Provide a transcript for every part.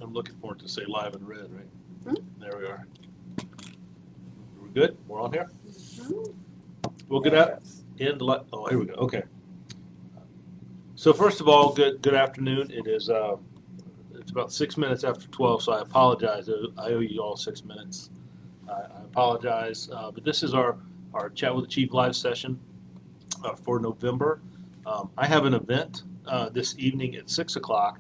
I'm looking for it to say live in red, right? Mhm. There we are. We're good? We're on here? Mhm. We'll get out. Oh, here we go. Okay. So first of all, good afternoon. It's about 6 minutes after 12, so I apologize. I owe you all 6 minutes. I apologize, but this is our Chat with the Chief live session for November. I have an event this evening at 6 o'clock,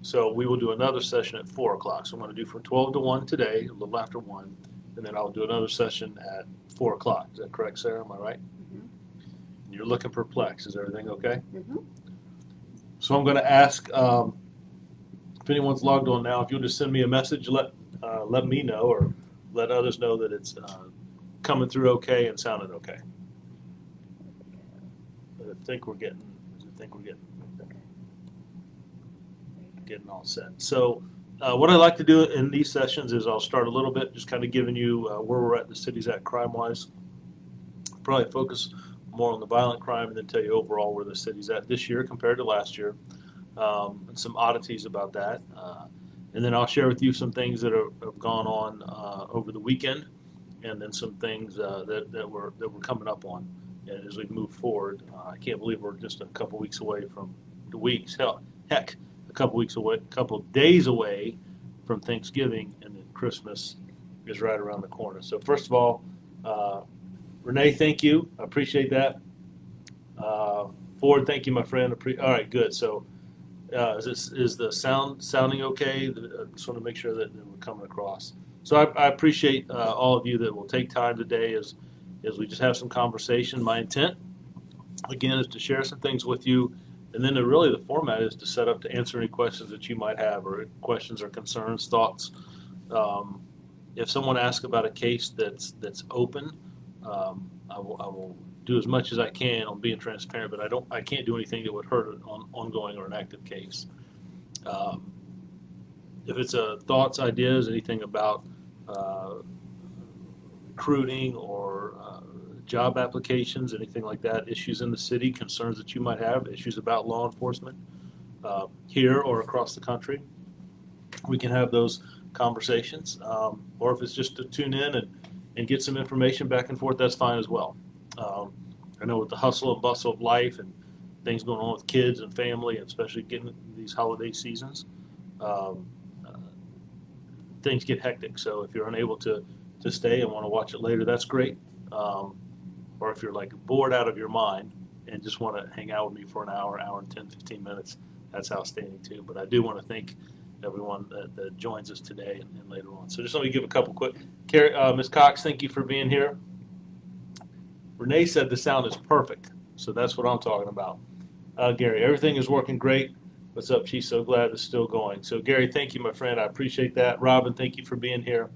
so we will do another session at 4 o'clock. So I'm going to do from 12 to 1 today, a little after 1, and then I'll do another session at 4 o'clock. Is that correct, Sarah? Am I right? Mhm. You're looking perplexed. Is everything okay? Mhm. So I'm going to ask if anyone's logged on now, if you'll just send me a message, let me know or let others know that it's coming through okay and sounding okay. I think we're getting getting all set. So what I like to do in these sessions is I'll start a little bit, just kind of giving you where we're at, the city's at crime-wise. Probably focus more on the violent crime and then tell you overall where the city's at this year compared to last year, and some oddities about that. And then I'll share with you some things that have gone on over the weekend, and then some things that we're coming up on as we move forward. I can't believe we're just a couple weeks away from the weeks. Heck, a couple weeks away, a couple of days away from Thanksgiving, and then Christmas is right around the corner. So first of all, Renee, thank you. I appreciate that. Ford, thank you, my friend. All right, good. So is the sounding okay? I just want to make sure that we're coming across. So I appreciate all of you that will take time today as we just have some conversation. My intent, again, is to share some things with you, and then really the format is to set up to answer any questions that you might have, or questions or concerns, thoughts. If someone asks about a case that's open, I will do as much as I can on being transparent, but I can't do anything that would hurt an ongoing or an active case. Um, if it's thoughts, ideas, anything about uh, recruiting or job applications, anything like that, issues in the city, concerns that you might have, issues about law enforcement here or across the country, we can have those conversations. Or if it's just to tune in and get some information back and forth, that's fine as well. Um, I know with the hustle and bustle of life and things going on with kids and family, and especially getting these holiday seasons, um, uh, things get hectic. So if you're unable to stay and want to watch it later, that's great. Or if you're like bored out of your mind and just want to hang out with me for an hour and 10, 15 minutes, that's outstanding too. But I do want to thank everyone that joins us today and later on. So just let me give a couple quick. Ms. Cox, thank you for being here. Renee said the sound is perfect, so that's what I'm talking about. Gary, everything is working great. What's up, Chief? So glad it's still going. So Gary, thank you, my friend. I appreciate that. Robin, thank you for being here.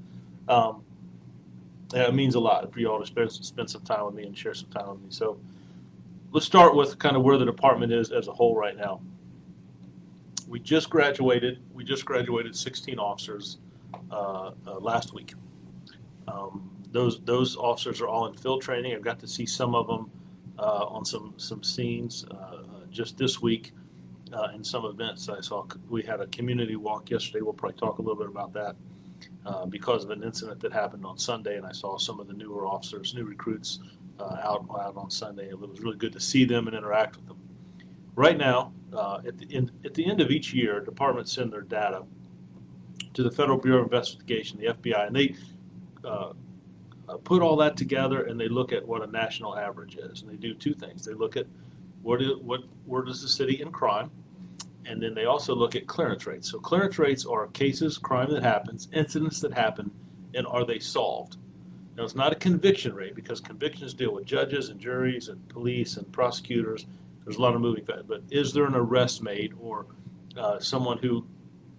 It means a lot for you all to spend some time with me and share some time with me. So let's start with kind of where the department is as a whole right now. We just graduated 16 officers last week. Those officers are all in field training. I've got to see some of them on some scenes just this week in some events. I saw we had a community walk yesterday. We'll probably talk a little bit about that because of an incident that happened on Sunday, and I saw some of the newer officers, new recruits out on Sunday. It was really good to see them and interact with them. Right now, at the end of each year, departments send their data to the Federal Bureau of Investigation, the FBI, and they put all that together and they look at what a national average is. And they do two things. They look at where does the city in crime, and then they also look at clearance rates. So clearance rates are cases, crime that happens, incidents that happen, and are they solved? Now, it's not a conviction rate because convictions deal with judges and juries and police and prosecutors. There's a lot of moving factors. But is there an arrest made, or someone who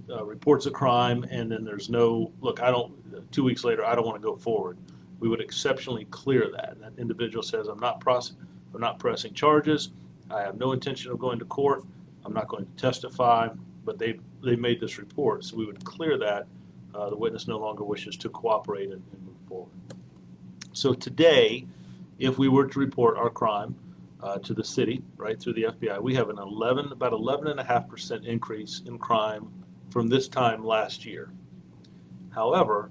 reports a crime and then there's no, look, 2 weeks later, I don't want to go forward. We would exceptionally clear that. That individual says, I'm not pressing charges. I have no intention of going to court. I'm not going to testify, but they made this report. So we would clear that. The witness no longer wishes to cooperate and move forward. So today, if we were to report our crime to the city, right, through the FBI, we have about 11.5% increase in crime from this time last year. However,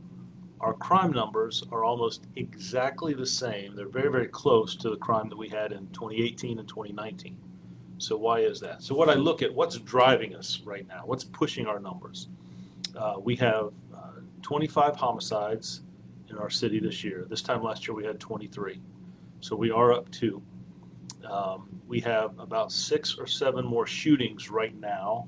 our crime numbers are almost exactly the same. They're very, very close to the crime that we had in 2018 and 2019. So why is that? So what I look at, what's driving us right now? What's pushing our numbers? We have 25 homicides in our city this year. This time last year we had 23. So we are up 2. We have about 6 or 7 more shootings right now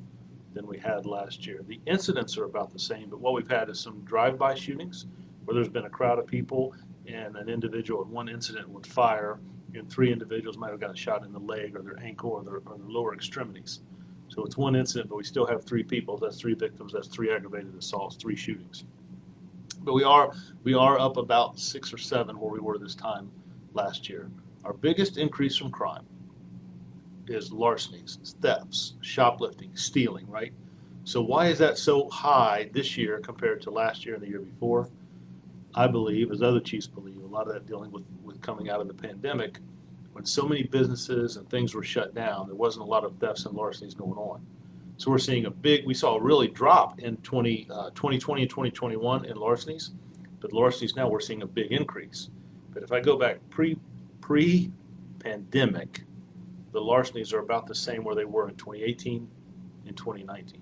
than we had last year. The incidents are about the same, but what we've had is some drive-by shootings where there's been a crowd of people and an individual in one incident would fire, and 3 individuals might have gotten shot in the leg or their ankle or their lower extremities. So it's one incident, but we still have 3 people. That's 3 victims. That's 3 aggravated assaults, 3 shootings. But we are up about 6 or 7 where we were this time last year. Our biggest increase from crime is larcenies, thefts, shoplifting, stealing, right? So why is that so high this year compared to last year and the year before? I believe, as other chiefs believe, a lot of that dealing with coming out of the pandemic, when so many businesses and things were shut down, there wasn't a lot of thefts and larcenies going on. So we're seeing we saw a really drop in 2020 and 2021 in larcenies, but larcenies now we're seeing a big increase. But if I go back pre-pandemic, the larcenies are about the same where they were in 2018 and 2019.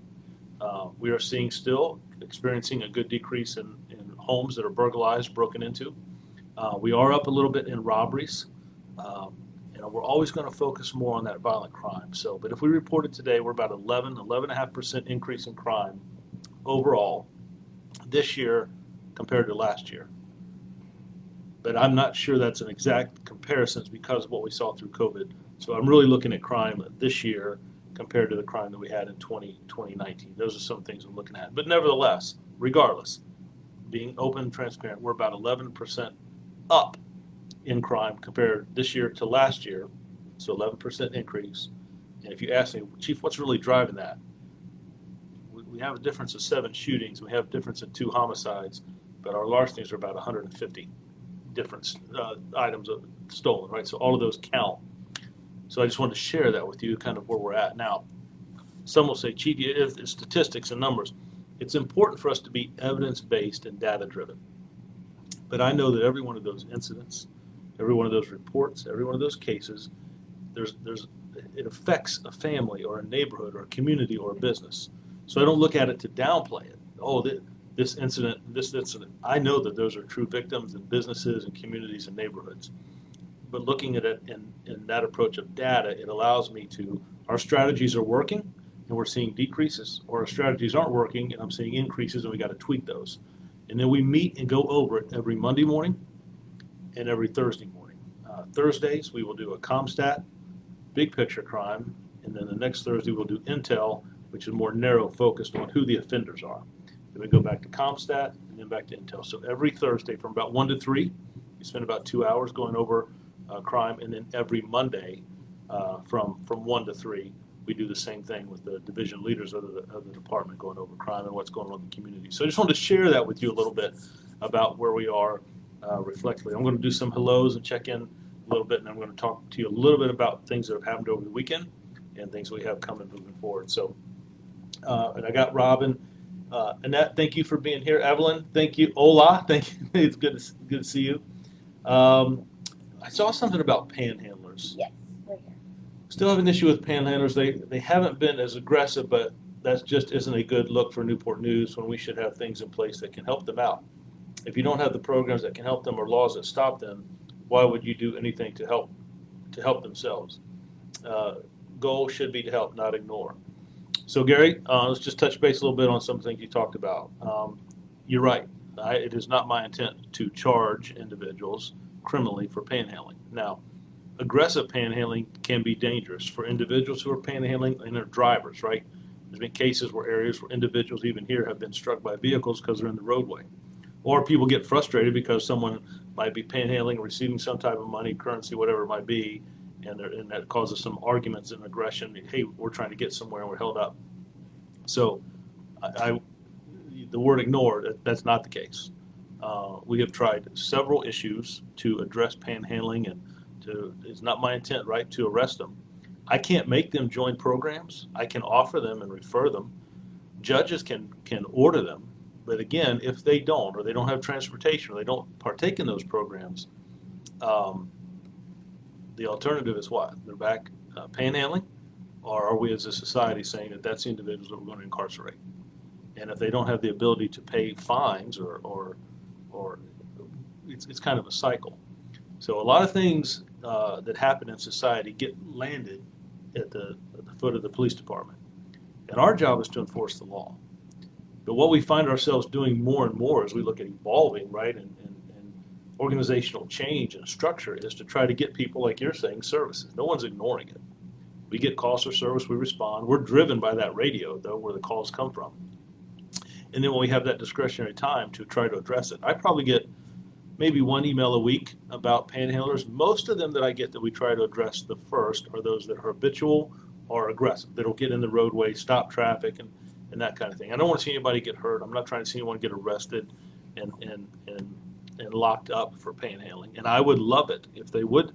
We are still experiencing a good decrease in homes that are burglarized, broken into. We are up a little bit in robberies. We're always going to focus more on that violent crime. But if we reported today, we're about 11.5% increase in crime overall this year compared to last year. But I'm not sure that's an exact comparison because of what we saw through COVID. So I'm really looking at crime this year compared to the crime that we had in 2019. Those are some things I'm looking at. But nevertheless, regardless, being open and transparent, we're about 11% up in crime compared this year to last year. So 11% increase. And if you ask me, Chief, what's really driving that? We have a difference of 7 shootings. We have a difference of 2 homicides. But our larcenies are about 150 different items stolen, right? So all of those count. So I just wanted to share that with you, kind of where we're at now. Some will say, Chief, it's statistics and numbers. It's important for us to be evidence-based and data-driven. But I know that every one of those incidents, every one of those reports, every one of those cases, it affects a family or a neighborhood or a community or a business. So I don't look at it to downplay it. Oh, this incident. I know that those are true victims in businesses and communities and neighborhoods. But looking at it in that approach of data, it allows me our strategies are working and we're seeing decreases, or our strategies aren't working and I'm seeing increases and we got to tweak those. And then we meet and go over it every Monday morning and every Thursday morning. Thursdays, we will do a CompStat, big picture crime, and then the next Thursday we'll do Intel, which is more narrow focused on who the offenders are. Then we go back to CompStat and then back to Intel. So every Thursday from about 1 to 3, we spend about 2 hours going over crime, and then every Monday from 1 to 3, we do the same thing with the division leaders of the department going over crime and what's going on in the community. So I just wanted to share that with you a little bit about where we are reflectively. I'm going to do some hellos and check in a little bit, and I'm going to talk to you a little bit about things that have happened over the weekend and things we have coming moving forward. So, and I got Robin. Annette, thank you for being here. Evelyn, thank you. Ola, thank you. It's good to see you. I saw something about panhandlers. Yes, we're here. Still have an issue with panhandlers. They haven't been as aggressive, but that just isn't a good look for Newport News when we should have things in place that can help them out. If you don't have the programs that can help them or laws that stop them, why would you do anything to help themselves? Goal should be to help, not ignore. So Gary, let's just touch base a little bit on some things you talked about. You're right. It is not my intent to charge individuals criminally for panhandling. Now, aggressive panhandling can be dangerous for individuals who are panhandling and their drivers, right? There's been cases where individuals even here have been struck by vehicles because they're in the roadway. Or people get frustrated because someone might be panhandling, receiving some type of money, currency, whatever it might be, and that causes some arguments and aggression. Hey, we're trying to get somewhere and we're held up. So the word ignore, that's not the case. We have tried several issues to address panhandling, and it's not my intent, right, to arrest them. I can't make them join programs. I can offer them and refer them, Judges can order them, but again, if they don't, or they don't have transportation, or they don't partake in those programs, um, the alternative is what? They're back panhandling, or are we as a society saying that that's the individuals that we're going to incarcerate? And if they don't have the ability to pay fines, or it's kind of a cycle. So a lot of things that happen in society get landed at the foot of the police department. And our job is to enforce the law. But what we find ourselves doing more and more as we look at evolving, right, and organizational change and structure is to try to get people, like you're saying, services. No one's ignoring it. We get calls for service, we respond. We're driven by that radio, though, where the calls come from. And then when we have that discretionary time to try to address it, I probably get maybe one email a week about panhandlers. Most of them that I get that we try to address the first are those that are habitual or aggressive, that'll get in the roadway, stop traffic, and that kind of thing. I don't want to see anybody get hurt. I'm not trying to see anyone get arrested and locked up for panhandling. And I would love it if they would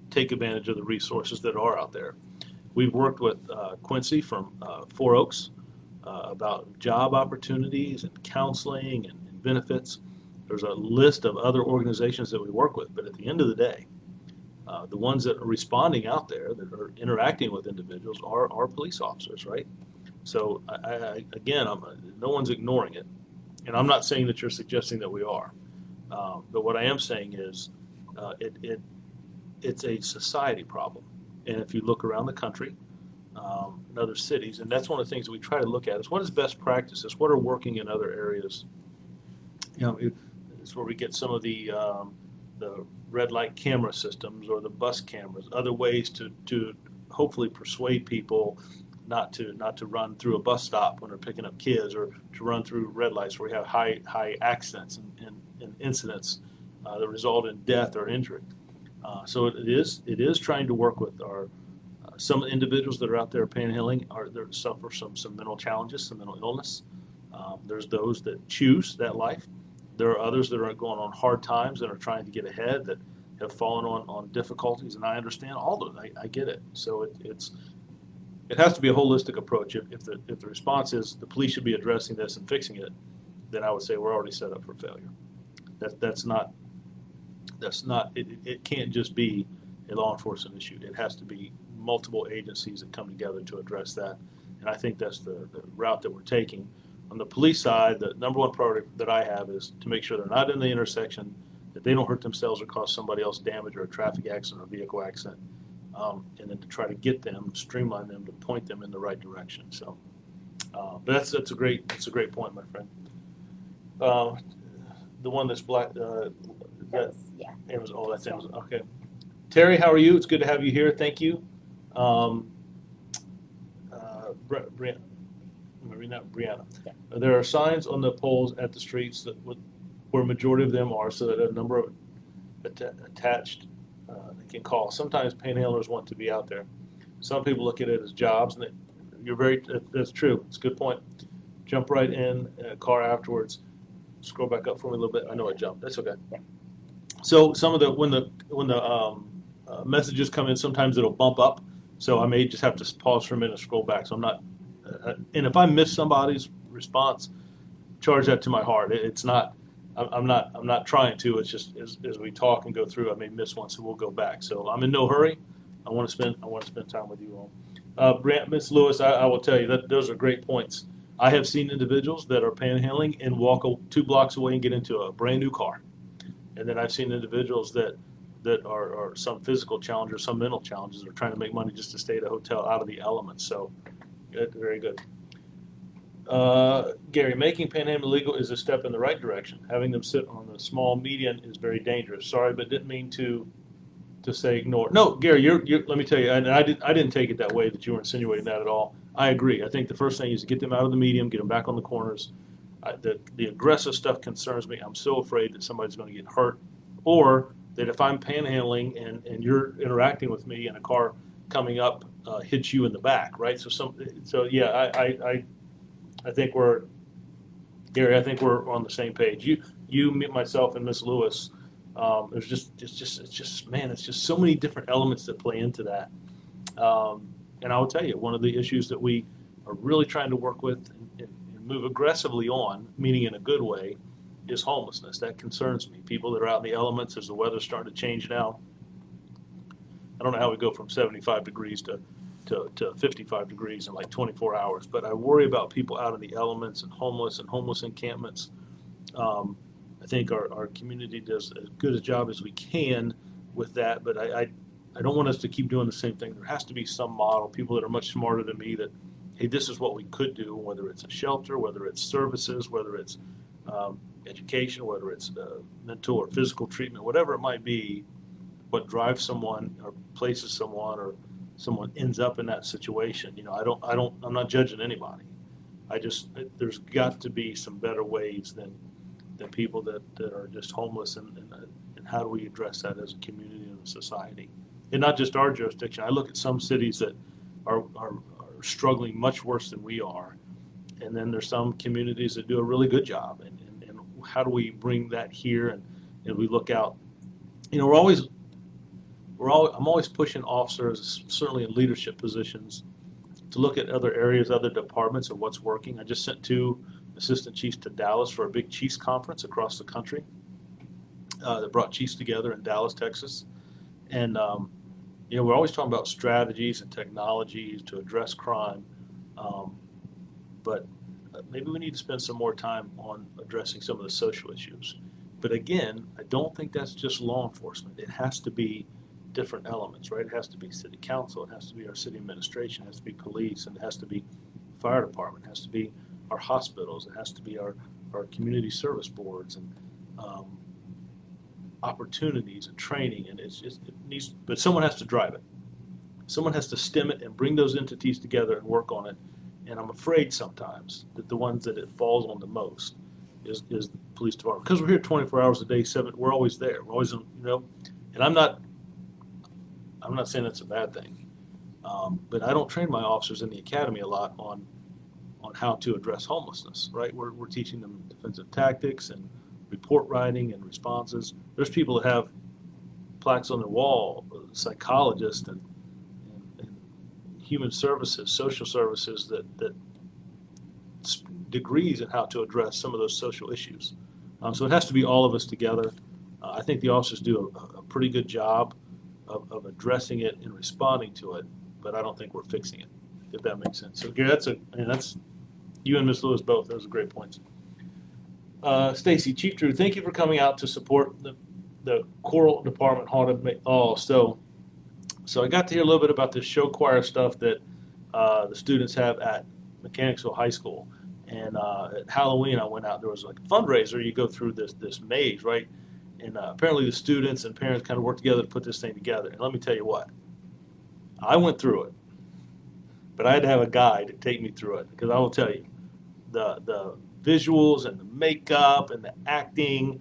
take advantage of the resources that are out there. We've worked with Quincy from Four Oaks about job opportunities and counseling and benefits. There's a list of other organizations that we work with, but at the end of the day, the ones that are responding out there, that are interacting with individuals, are police officers, right? So again, no one's ignoring it, and I'm not saying that you're suggesting that we are, but what I am saying is it's a society problem, and if you look around the country, in other cities, and that's one of the things that we try to look at is what is best practices, what are working in other areas. It's where we get some of the red light camera systems or the bus cameras, other ways to hopefully persuade people not to run through a bus stop when they're picking up kids, or to run through red lights where we have high accidents and incidents that result in death or injury. So it is trying to work with our some individuals that are out there panhandling that suffer some mental challenges, some mental illness. There's those that choose that life. There are others that are going on hard times and are trying to get ahead, that have fallen on difficulties, and I understand all of it. I get it. So it has to be a holistic approach. If the response is the police should be addressing this and fixing it, then I would say we're already set up for failure. That's not it can't just be a law enforcement issue. It has to be multiple agencies that come together to address that, and I think that's the route that we're taking. On the police side, the number one priority that I have is to make sure they're not in the intersection, that they don't hurt themselves or cause somebody else damage, or a traffic accident or vehicle accident, and then to try to get them, streamline them, to point them in the right direction. So, but that's a great point, my friend. The one that's black. Yeah. Amazon. Oh, that's Amazon. Okay. Terry, how are you? It's good to have you here. Thank you. Brianna. Yeah. There are signs on the poles at the streets where majority of them are, so that a number of attached they can call. Sometimes panhandlers want to be out there. Some people look at it as jobs, and that's true. It's a good point. Jump right in a car afterwards. Scroll back up for me a little bit. I know I jumped. That's okay. Yeah. So some of when the messages come in, sometimes it'll bump up. So I may just have to pause for a minute and scroll back. So I'm not. And if I miss somebody's response, charge that to my heart. It's not. I'm not trying to. It's just as we talk and go through, I may miss one, so we'll go back. So I'm in no hurry. I want to spend time with you all. Miss Lewis, I will tell you that those are great points. I have seen individuals that are panhandling and walk 2 blocks away and get into a brand new car, and then I've seen individuals that are some physical challenges, some mental challenges, are trying to make money just to stay at a hotel out of the elements. So, very good. Gary, making panhandling illegal is a step in the right direction. Having them sit on the small median is very dangerous. Sorry, but didn't mean to say ignore. No, Gary, you're let me tell you, and I didn't take it that way, that you were insinuating that at all. I agree. I think the first thing is to get them out of the medium, get them back on the corners. The aggressive stuff concerns me. I'm so afraid that somebody's going to get hurt, or that if I'm panhandling and you're interacting with me and a car coming up hits you in the back, right? So yeah, I think Gary, I think we're on the same page. You, myself, and Miss Lewis. It's just so many different elements that play into that. And I will tell you, one of the issues that we are really trying to work with and move aggressively on, meaning in a good way, is homelessness. That concerns me. People that are out in the elements as the weather's starting to change now. I don't know how we go from 75 degrees to 55 degrees in like 24 hours, but I worry about people out in the elements and homeless encampments. I think our community does as good a job as we can with that, but I don't want us to keep doing the same thing. There has to be some model, people that are much smarter than me that, hey, this is what we could do, whether it's a shelter, whether it's services, whether it's education, whether it's mental or physical treatment, whatever it might be, what drives someone or places someone or someone ends up in that situation. I'm not judging anybody. There's got to be some better ways than people that are just homeless, and how do we address that as a community and a society? And not just our jurisdiction. I look at some cities that are struggling much worse than we are, and then there's some communities that do a really good job. And how do we bring that here? And we look out. I'm always pushing officers, certainly in leadership positions, to look at other areas, other departments, and what's working. I just sent 2 assistant chiefs to Dallas for a big chiefs conference across the country that brought chiefs together in Dallas, Texas. And we're always talking about strategies and technologies to address crime, but maybe we need to spend some more time on addressing some of the social issues. But again, I don't think that's just law enforcement. It has to be different elements, right? It has to be city council, it has to be our city administration, it has to be police, and it has to be fire department, it has to be our hospitals, it has to be our community service boards, and opportunities and training, and it needs, but someone has to drive it. Someone has to stem it and bring those entities together and work on it. And I'm afraid sometimes that the ones that it falls on the most is the police department, because we're here 24 hours a day, 7. We're always there. We're always, and I'm not saying that's a bad thing, but I don't train my officers in the academy a lot on how to address homelessness. Right? We're teaching them defensive tactics and report writing and responses. There's people that have plaques on their wall, psychologists and human services, social services, that degrees in how to address some of those social issues. So it has to be all of us together. I think the officers do a pretty good job of addressing it and responding to it, but I don't think we're fixing it, if that makes sense. So Gary, that's you and Ms. Lewis both. Those are great points. Stacy, Chief Drew, thank you for coming out to support the choral department haunted. So I got to hear a little bit about this show choir stuff that the students have at Mechanicsville High School. And at Halloween, I went out. There was like a fundraiser. You go through this maze, right? And apparently the students and parents kind of worked together to put this thing together. And let me tell you what, I went through it, but I had to have a guide to take me through it, because I will tell you, the visuals and the makeup and the acting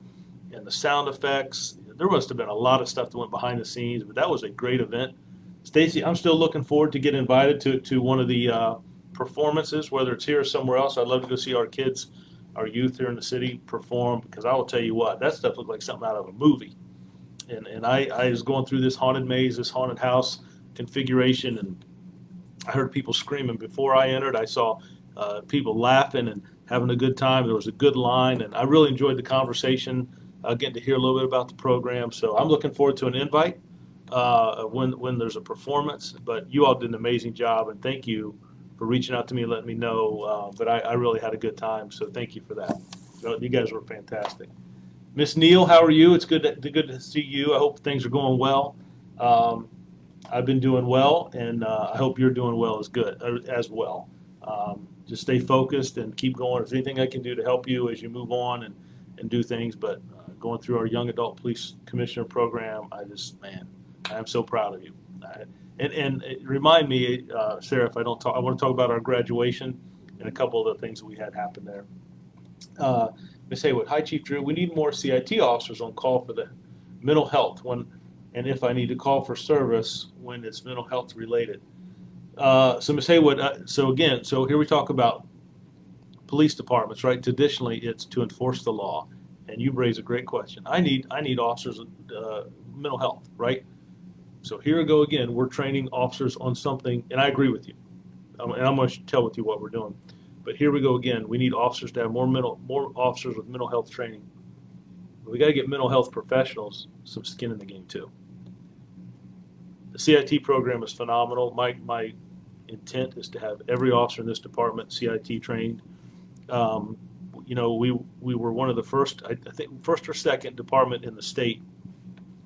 and the sound effects, there must have been a lot of stuff that went behind the scenes, but that was a great event. Stacy, I'm still looking forward to get invited to one of the performances, whether it's here or somewhere else. I'd love to go see our kids, our youth here in the city perform, because I will tell you what, that stuff looked like something out of a movie. And I was going through this haunted maze, this haunted house configuration, and I heard people screaming before I entered. I saw people laughing and having a good time. There was a good line, and I really enjoyed the conversation, getting to hear a little bit about the program. So I'm looking forward to an invite when there's a performance. But you all did an amazing job, and thank you for reaching out to me and letting me know. But I really had a good time, so thank you for that. You guys were fantastic. Miss Neal, how are you? It's good to see you. I hope things are going well. I've been doing well, and I hope you're doing well as well. Just stay focused and keep going. If there's anything I can do to help you as you move on and do things, but going through our Young Adult Police Commissioner program, I am so proud of you. And remind me, Sarah, if I don't talk, I want to talk about our graduation and a couple of the things that we had happen there. Ms. Haywood, hi, Chief Drew. We need more CIT officers on call for the mental health and if I need to call for service when it's mental health related. So Ms. Haywood, so here we talk about police departments, right? Traditionally, it's to enforce the law, and you raise a great question. I need officers mental health, right? So here we go again. We're training officers on something, and I agree with you. and I'm going to tell with you what we're doing. But here we go again. We need officers to have more officers with mental health training. We got to get mental health professionals some skin in the game too. The CIT program is phenomenal. My intent is to have every officer in this department CIT trained. We were one of the first, I think, first or second department in the state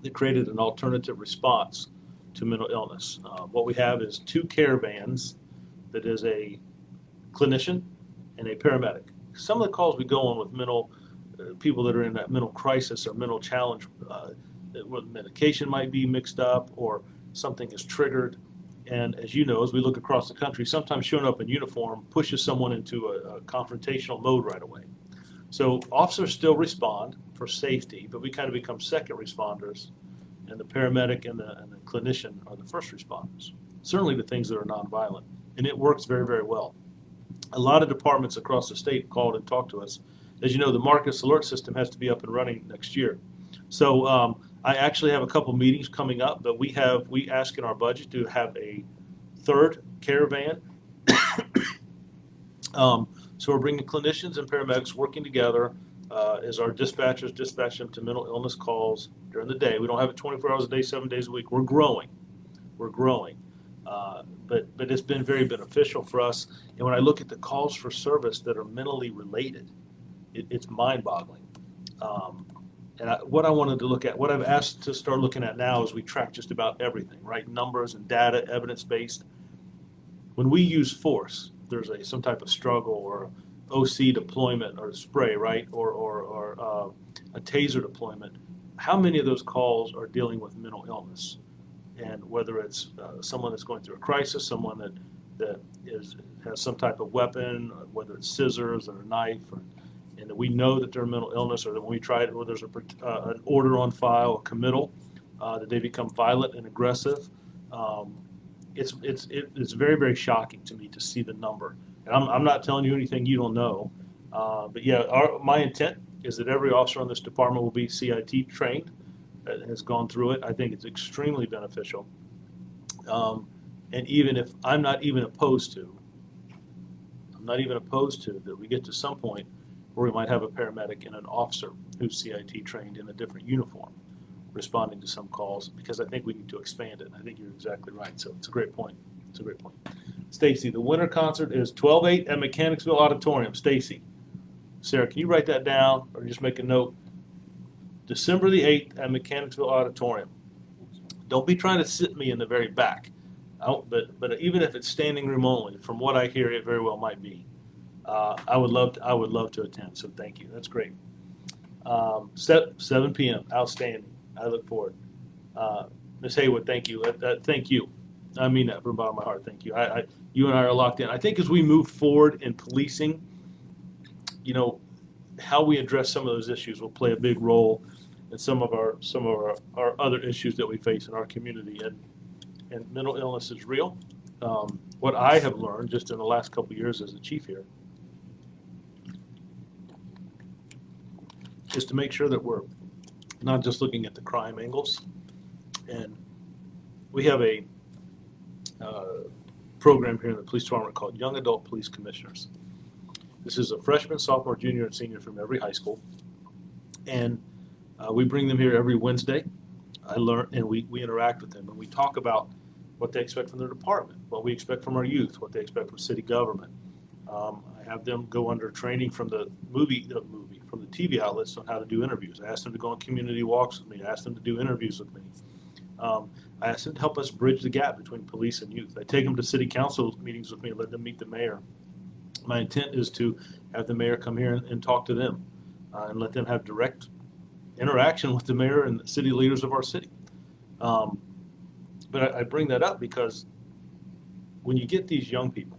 that created an alternative response to mental illness. What we have is 2 care vans that is a clinician and a paramedic. Some of the calls we go on with people that are in that mental crisis or mental challenge, medication might be mixed up or something is triggered. And as you know, as we look across the country, sometimes showing up in uniform pushes someone into a confrontational mode right away. So officers still respond for safety, but we kind of become second responders, and the paramedic and the clinician are the first responders, certainly to things that are nonviolent. And it works very, very well. A lot of departments across the state called and talked to us. As you know, the Marcus Alert System has to be up and running next year. So I actually have a couple meetings coming up, but we ask in our budget to have a 3rd caravan. So we're bringing clinicians and paramedics working together as our dispatchers dispatch them to mental illness calls during the day. We don't have it 24 hours a day, 7 days a week. We're growing. But it's been very beneficial for us. And when I look at the calls for service that are mentally related, it's mind-boggling. What I wanted to look at, what I've asked to start looking at now is we track just about everything, right? Numbers and data, evidence-based. When we use force, there's some type of struggle or OC deployment or spray, right? Or a taser deployment. How many of those calls are dealing with mental illness? And whether it's someone that's going through a crisis, someone that has some type of weapon, whether it's scissors or a knife, and we know that they're mental illness, or that when we try it, or there's an order on file, a committal, that they become violent and aggressive. It's very, very shocking to me to see the number. And I'm not telling you anything you don't know, but yeah, my intent is that every officer on this department will be CIT trained, that has gone through it. I think it's extremely beneficial. And even if I'm not even opposed to that we get to some point where we might have a paramedic and an officer who's CIT trained in a different uniform responding to some calls, because I think we need to expand it. I think you're exactly right. So it's a great point. Stacy, the winter concert is 12/8 at Mechanicsville Auditorium. Stacy, Sarah, can you write that down or just make a note? December the 8th at Mechanicsville Auditorium. Don't be trying to sit me in the very back. But even if it's standing room only, from what I hear, it very well might be. I would love to attend. So thank you. That's great. 7 p.m. Outstanding. I look forward. Ms. Haywood, thank you. Thank you. I mean that from the bottom of my heart. Thank you. You and I are locked in. I think as we move forward in policing, how we address some of those issues will play a big role in some of our other issues that we face in our community. And mental illness is real. What I have learned just in the last couple of years as a chief here is to make sure that we're not just looking at the crime angles. And we have a program here in the police department called Young Adult Police Commissioners. This is a freshman, sophomore, junior, and senior from every high school. And we bring them here every Wednesday. I learn, and we interact with them, and we talk about what they expect from their department, what we expect from our youth, what they expect from city government. I have them go under training from the from the TV outlets on how to do interviews. I ask them to go on community walks with me. I ask them to do interviews with me. I ask them to help us bridge the gap between police and youth. I take them to city council meetings with me and let them meet the mayor. My intent is to have the mayor come here and talk to them and let them have direct interaction with the mayor and the city leaders of our city. But I bring that up because when you get these young people,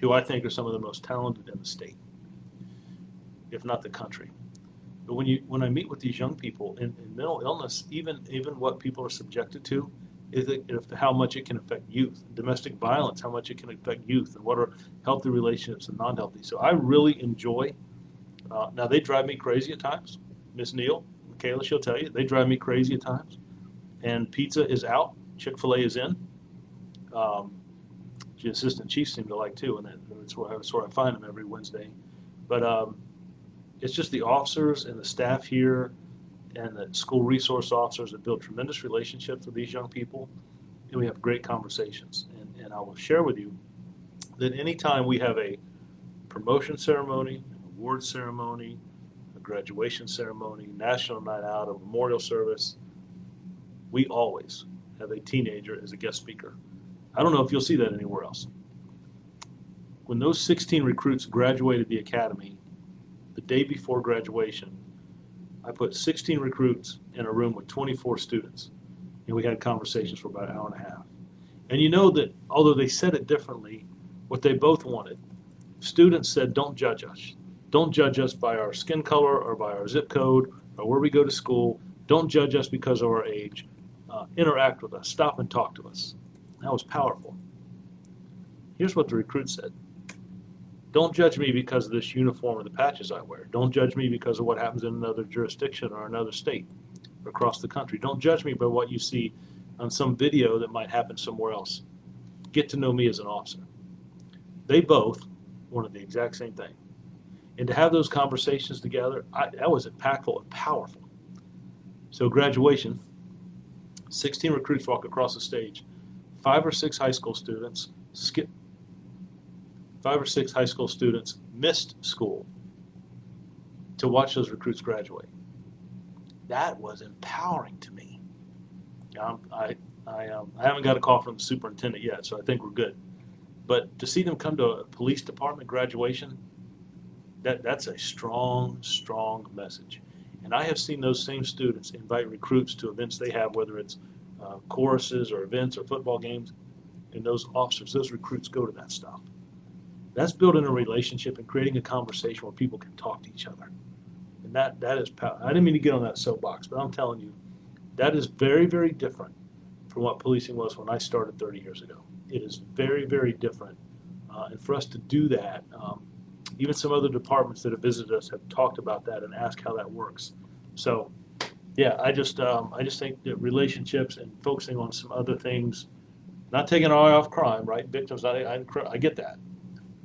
who I think are some of the most talented in the state, if not the country, but when I meet with these young people in mental illness, even what people are subjected to, is how much it can affect youth. Domestic violence, how much it can affect youth, and what are healthy relationships and non-healthy. So I really enjoy. Now they drive me crazy at times. Miss Neal, Michaela, she'll tell you, they drive me crazy at times. And pizza is out. Chick-fil-A is in. the assistant chiefs seem to like too, and that's where I find them every Wednesday. But it's just the officers and the staff here and the school resource officers that build tremendous relationships with these young people, and we have great conversations. And I will share with you that anytime we have a promotion ceremony, an award ceremony, a graduation ceremony, national night out, a memorial service, we always have a teenager as a guest speaker. I don't know if you'll see that anywhere else. When those 16 recruits graduated the academy, the day before graduation, I put 16 recruits in a room with 24 students, and we had conversations for about an hour and a half. And you know that although they said it differently, what they both wanted, students said, don't judge us. Don't judge us by our skin color or by our zip code or where we go to school. Don't judge us because of our age. Interact with us. Stop and talk to us. That was powerful. Here's what the recruit said. Don't judge me because of this uniform or the patches I wear. Don't judge me because of what happens in another jurisdiction or another state or across the country. Don't judge me by what you see on some video that might happen somewhere else. Get to know me as an officer. They both wanted the exact same thing. And to have those conversations together, that was impactful and powerful. So graduation, 16 recruits walk across the stage. 5 or 6 high school students missed school to watch those recruits graduate. That was empowering to me. I haven't got a call from the superintendent yet, so I think we're good. But to see them come to a police department graduation, that's a strong, strong message. And I have seen those same students invite recruits to events they have, whether it's choruses or events or football games, and those officers, those recruits go to that stuff. That's building a relationship and creating a conversation where people can talk to each other. And that is power. I didn't mean to get on that soapbox, but I'm telling you, that is very, very different from what policing was when I started 30 years ago. It is very, very different. And for us to do that, even some other departments that have visited us have talked about that and asked how that works. So, yeah, I just think that relationships and focusing on some other things, not taking our eye off crime, right? Victims, I get that.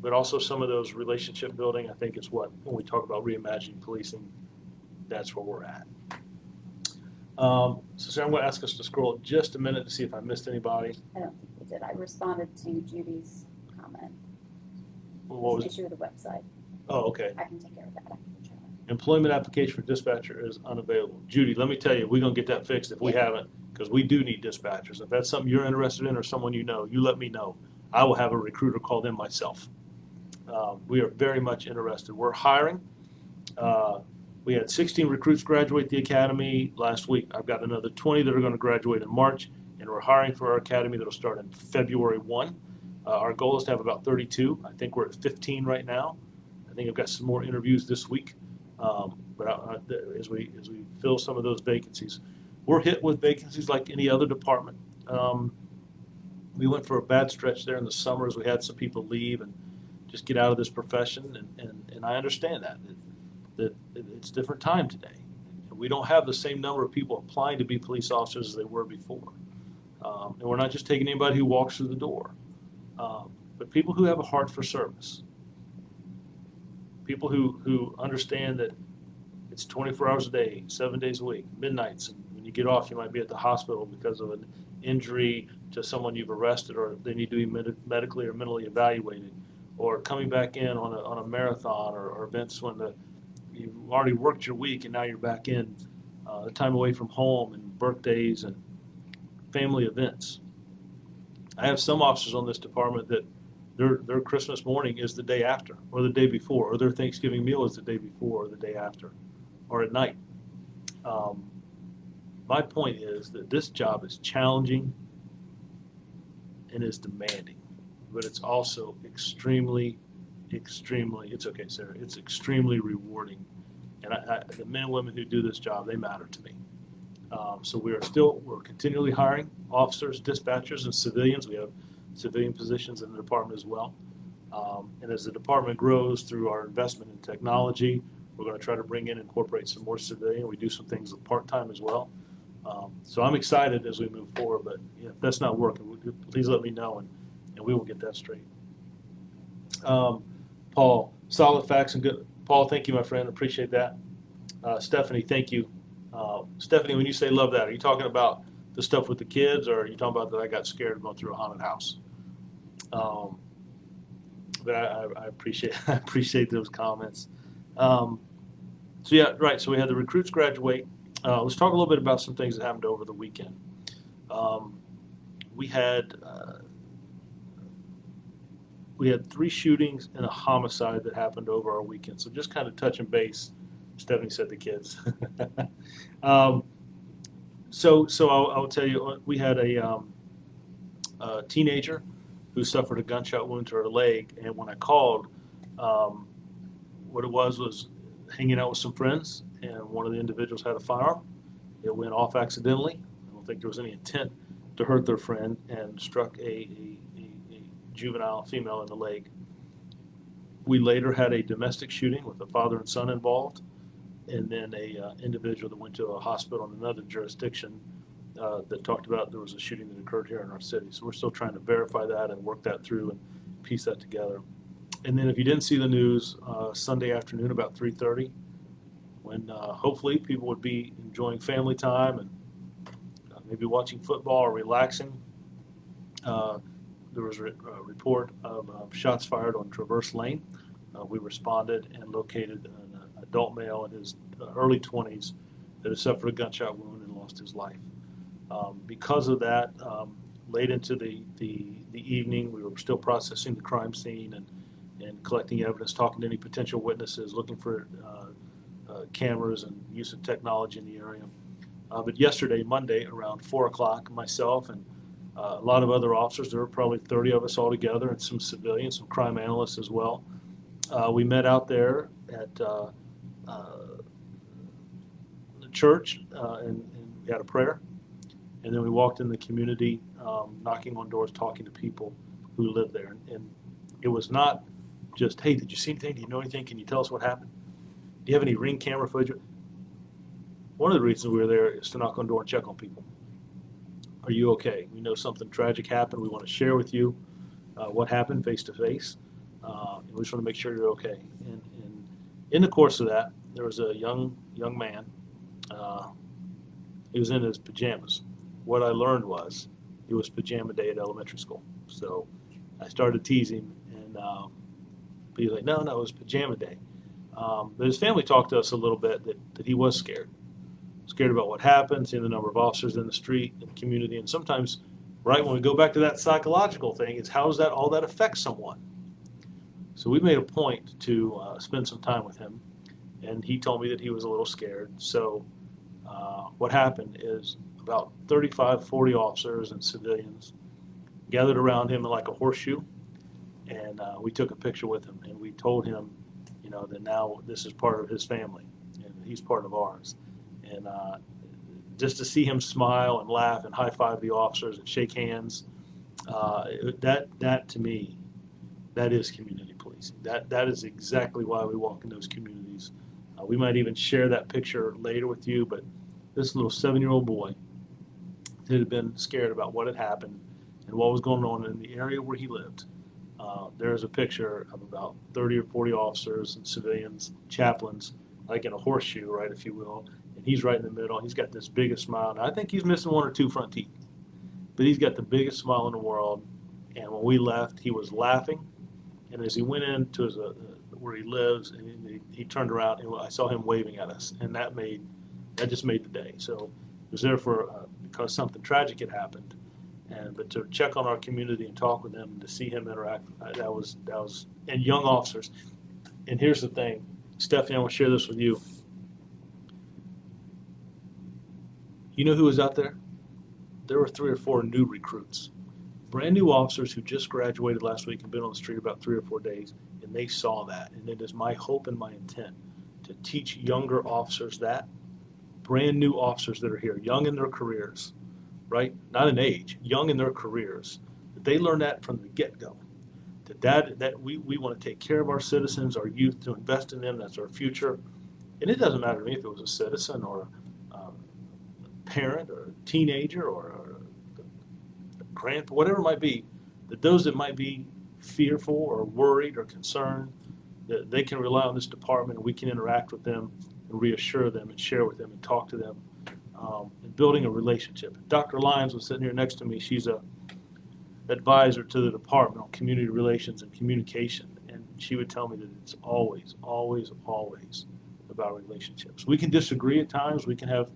But also some of those relationship building, I think is what, when we talk about reimagining policing, that's where we're at. So Sarah, I'm going to ask us to scroll just a minute to see if I missed anybody. I don't think we did. I responded to Judy's comment. What was There's an issue with the website. Oh, okay. I can take care of that after the chat. Employment application for dispatcher is unavailable. Judy, let me tell you, we're going to get that fixed if we haven't, because we do need dispatchers. If that's something you're interested in or someone you know, you let me know. I will have a recruiter call them myself. We are very much interested. We're hiring. We had 16 recruits graduate the academy last week. I've got another 20 that are going to graduate in March, and we're hiring for our academy that will start in February 1. Our goal is to have about 32. I think we're at 15 right now. I think I've got some more interviews this week. But as we fill some of those vacancies, we're hit with vacancies like any other department. We went for a bad stretch there in the summer as we had some people leave and just get out of this profession, and I understand that it's a different time today. We don't have the same number of people applying to be police officers as they were before. And we're not just taking anybody who walks through the door, but people who have a heart for service. People who understand that it's 24 hours a day, 7 days a week, midnights, and when you get off, you might be at the hospital because of an injury to someone you've arrested, or they need to be medically or mentally evaluated, or coming back in on a marathon or events when you've already worked your week and now you're back in, the time away from home and birthdays and family events. I have some officers on this department that their Christmas morning is the day after, or the day before, or their Thanksgiving meal is the day before or the day after, or at night. My point is that this job is challenging and is demanding, but it's also extremely, it's okay, Sarah, it's extremely rewarding. And the men and women who do this job, they matter to me. So we're continually hiring officers, dispatchers, and civilians. We have civilian positions in the department as well. And as the department grows through our investment in technology, we're going to try to bring in and incorporate some more civilian. We do some things with part-time as well. So I'm excited as we move forward, but if that's not working, please let me know, and and we will get that straight. Paul, solid facts and good. Paul, thank you, my friend. Appreciate that. Stephanie, thank you. Stephanie, when you say love that, are you talking about the stuff with the kids, or are you talking about that I got scared going through a haunted house? But I appreciate I appreciate those comments. So yeah, right. So we had the recruits graduate. Let's talk a little bit about some things that happened over the weekend. We had 3 shootings and a homicide that happened over our weekend. So just kind of touching base. Stephanie said the kids. So I'll tell you, we had a teenager who suffered a gunshot wound to her leg, and when I called, what it was hanging out with some friends, and one of the individuals had a firearm. It went off accidentally. I don't think there was any intent to hurt their friend, and struck a juvenile female in the leg. We later had a domestic shooting with a father and son involved, and then a individual that went to a hospital in another jurisdiction that talked about there was a shooting that occurred here in our city. So we're still trying to verify that and work that through and piece that together. And then if you didn't see the news, Sunday afternoon about 3:30, when hopefully people would be enjoying family time and maybe watching football or relaxing, there was a report of shots fired on Traverse Lane. We responded and located an adult male in his early 20s that had suffered a gunshot wound and lost his life. Because of that, late into the evening, we were still processing the crime scene and collecting evidence, talking to any potential witnesses, looking for cameras and use of technology in the area. But yesterday, Monday, around 4 o'clock, myself and a lot of other officers, there were probably 30 of us all together, and some civilians, some crime analysts as well. We met out there at the church, and we had a prayer. And then we walked in the community, knocking on doors, talking to people who live there. And it was not just, hey, did you see anything? Do you know anything? Can you tell us what happened? Do you have any Ring camera footage? One of the reasons we were there is to knock on door and check on people. Are you okay? We know something tragic happened. We want to share with you what happened face to face. And we just want to make sure you're okay. And in the course of that, there was a young man. He was in his pajamas. What I learned was it was pajama day at elementary school. So I started teasing, and but he was like, no, it was pajama day. But his family talked to us a little bit that he was scared about what happened, seeing the number of officers in the street, in the community, and sometimes, right, when we go back to that psychological thing, it's how does that all that affect someone? So we made a point to spend some time with him, and he told me that he was a little scared. So what happened is about 35, 40 officers and civilians gathered around him in like a horseshoe, and we took a picture with him, and we told him, that now this is part of his family, and he's part of ours. And just to see him smile and laugh and high-five the officers and shake hands, that to me, that is community policing. That is exactly why we walk in those communities. We might even share that picture later with you, but this little 7-year-old boy that had been scared about what had happened and what was going on in the area where he lived. There's a picture of about 30 or 40 officers and civilians, chaplains, like in a horseshoe, right, if you will. And he's right in the middle. He's got this biggest smile. Now, I think he's missing 1 or 2 front teeth, but he's got the biggest smile in the world. And when we left, he was laughing. And as he went into where he lives, and he turned around, and I saw him waving at us, and that just made the day. So it was there because something tragic had happened, but to check on our community and talk with them, to see him interact, that was, and young officers. And here's the thing, Stephanie, I want to share this with you. You know who was out there? There were 3 or 4 new recruits, brand new officers who just graduated last week and been on the street about 3 or 4 days, and they saw that. And it is my hope and my intent to teach younger officers that, brand new officers that are here, young in their careers, right? Not in age, young in their careers, that they learn that from the get-go. That we want to take care of our citizens, our youth, to invest in them. That's our future. And it doesn't matter to me if it was a citizen or a parent or a teenager or a grandpa, whatever it might be. that those that might be fearful or worried or concerned, that they can rely on this department and we can interact with them and reassure them and share with them and talk to them, and building a relationship. Dr. Lyons was sitting here next to me. She's a advisor to the department on community relations and communication, and she would tell me that it's always, always, always about relationships. We can disagree at times. We can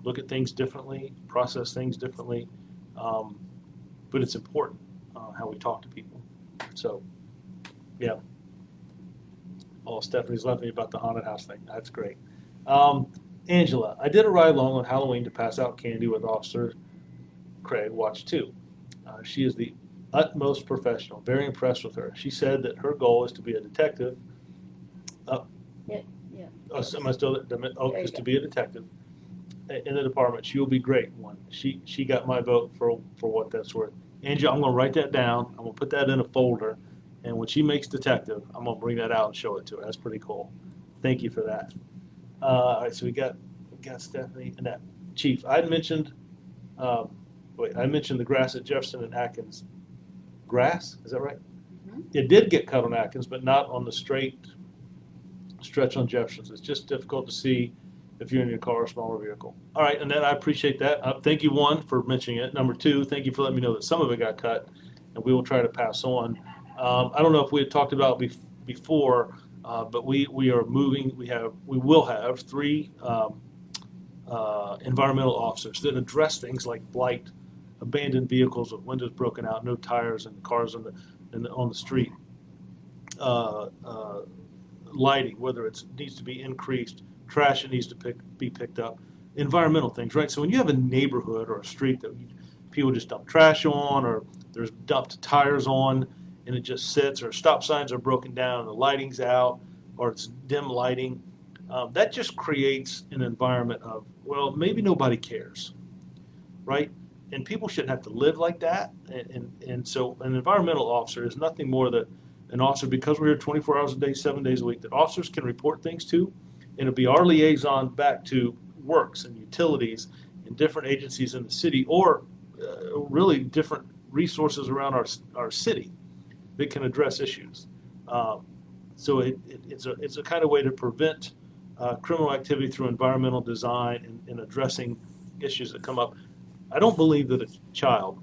look at things differently, process things differently, but it's important how we talk to people. So, yeah. Oh, Stephanie's laughing about the haunted house thing. That's great. Angela, I did a ride along on Halloween to pass out candy with Officer Craig, watch 2. She is the utmost professional. Very impressed with her. She said that her goal is to be a detective. Yeah. Am I still? Is to be a detective in the department. She will be great one. She got my vote for what that's worth. Angela, I'm going to write that down. I'm going to put that in a folder, and when she makes detective, I'm going to bring that out and show it to her. That's pretty cool. Thank you for that. All right, so we got Stephanie and that. Chief, I mentioned. I mentioned the grass at Jefferson and Atkins. Grass, is that right? Mhm. It did get cut on Atkins, but not on the straight stretch on Jefferson's. It's just difficult to see if you're in your car or smaller vehicle. All right, and then I appreciate that. Thank you, one, for mentioning it. Number two, thank you for letting me know that some of it got cut, and we will try to pass on. I don't know if we had talked about before, but we are moving. We will have 3 environmental officers that address things like blight, abandoned vehicles with windows broken out, no tires, and cars on the street. Lighting, whether it needs to be increased, trash that needs to be picked up, environmental things, right? So when you have a neighborhood or a street that people just dump trash on, or there's dumped tires on, and it just sits, or stop signs are broken down, and the lighting's out, or it's dim lighting, that just creates an environment of, well, maybe nobody cares, right? And people shouldn't have to live like that. And so an environmental officer is nothing more than an officer, because we're here 24 hours a day, 7 days a week, that officers can report things to, and it'll be our liaison back to works and utilities and different agencies in the city, or really different resources around our city that can address issues. So it's a kind of way to prevent criminal activity through environmental design and addressing issues that come up. I don't believe that a child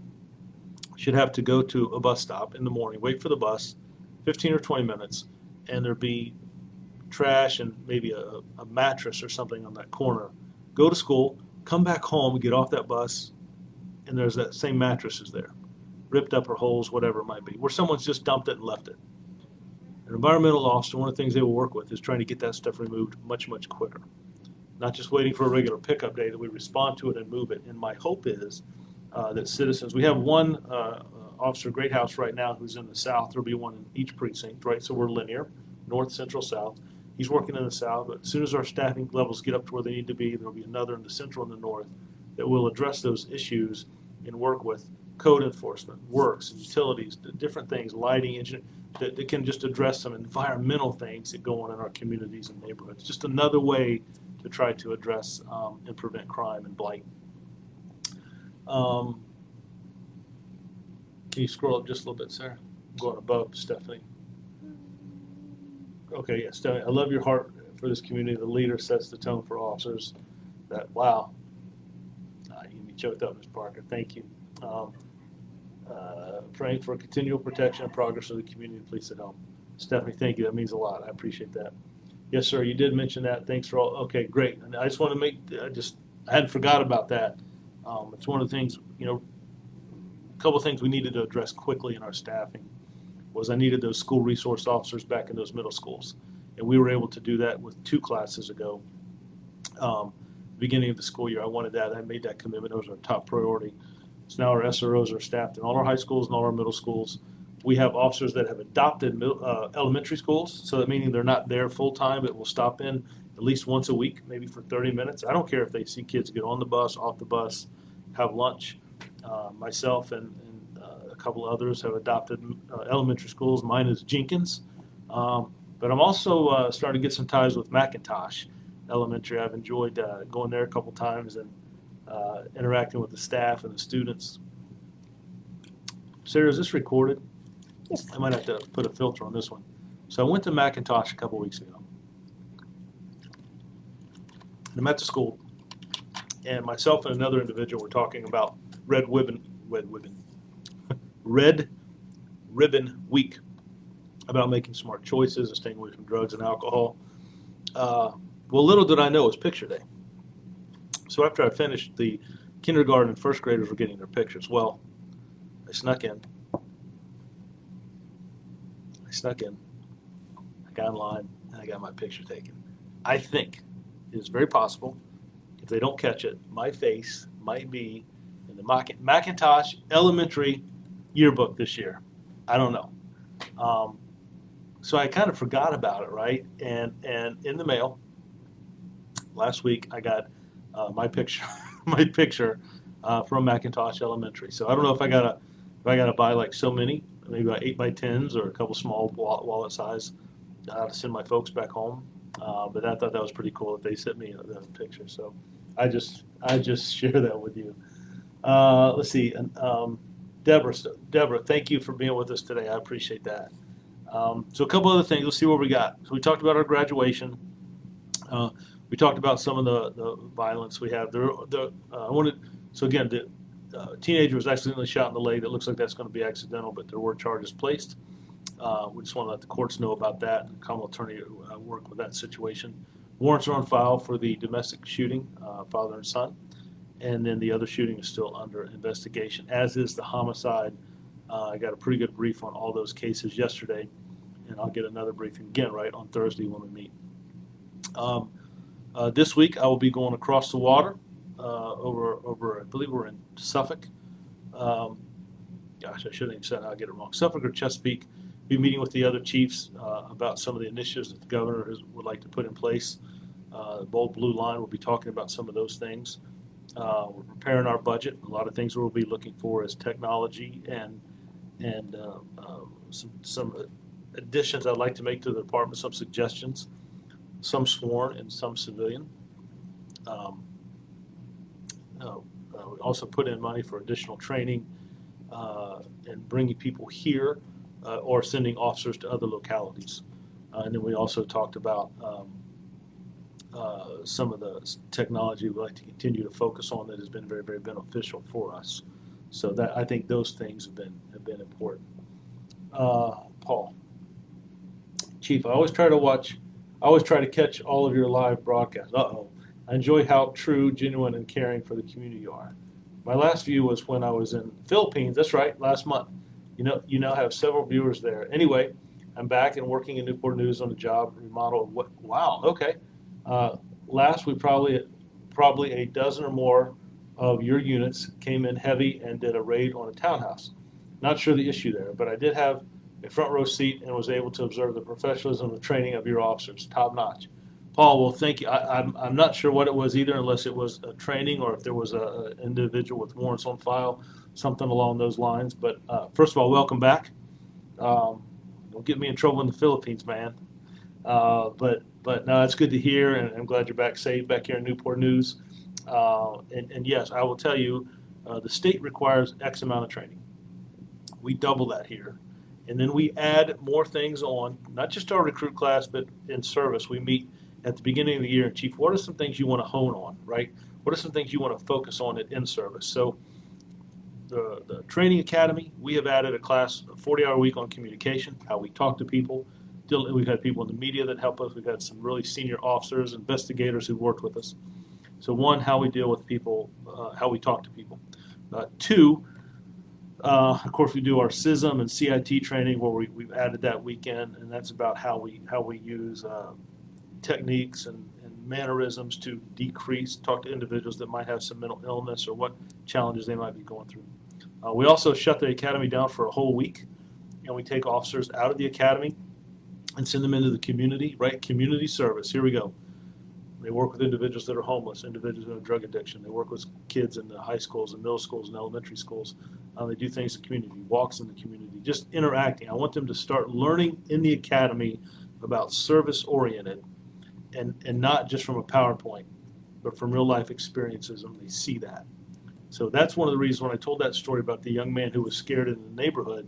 should have to go to a bus stop in the morning, wait for the bus, 15 or 20 minutes, and there be trash and maybe a mattress or something on that corner. Go to school, come back home, get off that bus, and there's that same mattress is there, ripped up or holes, whatever it might be, where someone's just dumped it and left it. An environmental officer, one of the things they will work with is trying to get that stuff removed much, much quicker. Not just waiting for a regular pickup day, that we respond to it and move it. And my hope is that citizens, we have one Officer Greathouse right now who's in the south. There'll be one in each precinct, right? So we're linear, north, central, south. He's working in the south, but as soon as our staffing levels get up to where they need to be, there'll be another in the central and the north that will address those issues and work with code enforcement, works, and utilities, different things, lighting, engineering, that can just address some environmental things that go on in our communities and neighborhoods. Just another way to try to address and prevent crime and blight. Can you scroll up just a little bit, Sarah? I'm going above Stephanie. Okay, yeah, Stephanie, I love your heart for this community. The leader sets the tone for officers. Wow. You can be choked up, Ms. Parker. Thank you. Praying for continual protection and progress of the community and police at home. Stephanie, thank you. That means a lot. I appreciate that. Yes, sir. You did mention that. Thanks for all. Okay, great. And I just want to I hadn't forgot about that. It's one of the things, a couple of things we needed to address quickly in our staffing was I needed those school resource officers back in those middle schools. And we were able to do that with 2 classes ago. Beginning of the school year, I wanted that. I made that commitment. It was our top priority. So now our SROs are staffed in all our high schools and all our middle schools. We have officers that have adopted elementary schools, so that meaning they're not there full time, but will stop in at least once a week, maybe for 30 minutes. I don't care if they see kids get on the bus, off the bus, have lunch. Myself and a couple others have adopted elementary schools. Mine is Jenkins, but I'm also starting to get some ties with McIntosh Elementary. I've enjoyed going there a couple times and interacting with the staff and the students. Sarah, is this recorded? Yes. I might have to put a filter on this one. So I went to Macintosh a couple weeks ago. And I'm at the school, and myself and another individual were talking about Red Ribbon Week, about making smart choices and staying away from drugs and alcohol. Well, little did I know it was picture day. So after I finished, the kindergarten and first graders were getting their pictures. Well, I snuck in. I got in line, and I got my picture taken. I think it is very possible, if they don't catch it, my face might be in the Macintosh Elementary yearbook this year. I don't know. So I kind of forgot about it, right? And in the mail last week, I got my picture, from Macintosh Elementary. So I don't know if I gotta buy like so many, maybe about 8x10s or a couple small wallet size, to send my folks back home. But I thought that was pretty cool that they sent me the picture. So I just share that with you. Let's see. Deborah, thank you for being with us today. I appreciate that. So a couple other things. Let's see what we got. So we talked about our graduation. We talked about some of the violence we have. So again, the teenager was accidentally shot in the leg. That looks like that's going to be accidental, but there were charges placed. We just want to let the courts know about that. The common attorney work with that situation. Warrants are on file for the domestic shooting, father and son, and then the other shooting is still under investigation, as is the homicide. I got a pretty good brief on all those cases yesterday, and I'll get another briefing again on Thursday when we meet. This week I will be going across the water over I believe we're in Suffolk. Gosh, I shouldn't have said I'll get it wrong. Suffolk or Chesapeake. Be meeting with the other chiefs about some of the initiatives that the governor would like to put in place. The Bold Blue Line will be talking about some of those things. We're preparing our budget. A lot of things we'll be looking for is technology and some additions I'd like to make to the department, some suggestions, some sworn and some civilian. We also put in money for additional training and bringing people here or sending officers to other localities. And then we also talked about some of the technology we'd like to continue to focus on that has been very, very beneficial for us. So that I think those things have been important. Paul, Chief, I always try to catch all of your live broadcasts. I enjoy how true, genuine, and caring for the community you are. My last view was when I was in the Philippines. That's right, last month. You now have several viewers there. Anyway, I'm back and working in Newport News on a job remodel. Wow, okay. Last we probably a dozen or more of your units came in heavy and did a raid on a townhouse. Not sure the issue there, but I did have a front row seat and was able to observe the professionalism and the training of your officers, top notch. Paul, well, thank you. I'm not sure what it was either, unless it was a training or if there was an individual with warrants on file, something along those lines. But first of all, welcome back. Don't get me in trouble in the Philippines, man. But no, it's good to hear, and I'm glad you're back safe back here in Newport News. And yes, I will tell you, the state requires X amount of training. We double that here. And then we add more things on, not just our recruit class, but in service. We meet at the beginning of the year, and Chief, what are some things you want to hone on, right? What are some things you want to focus on in service? So the training academy, we have added a class, a 40-hour week on communication, how we talk to people. We've had people in the media that help us. We've had some really senior officers, investigators who've worked with us. So one, how we deal with people, how we talk to people. Two, of course, we do our CISM and CIT training where we've added that weekend, and that's about how we use techniques and mannerisms to talk to individuals that might have some mental illness or what challenges they might be going through. We also shut the academy down for a whole week, and we take officers out of the academy and send them into the community, right? Community service. Here we go. They work with individuals that are homeless, individuals that have drug addiction. They work with kids in the high schools and middle schools and elementary schools. They do things in the community, walks in the community, just interacting. I want them to start learning in the academy about service-oriented and not just from a PowerPoint, but from real-life experiences, and they see that. So that's one of the reasons when I told that story about the young man who was scared in the neighborhood,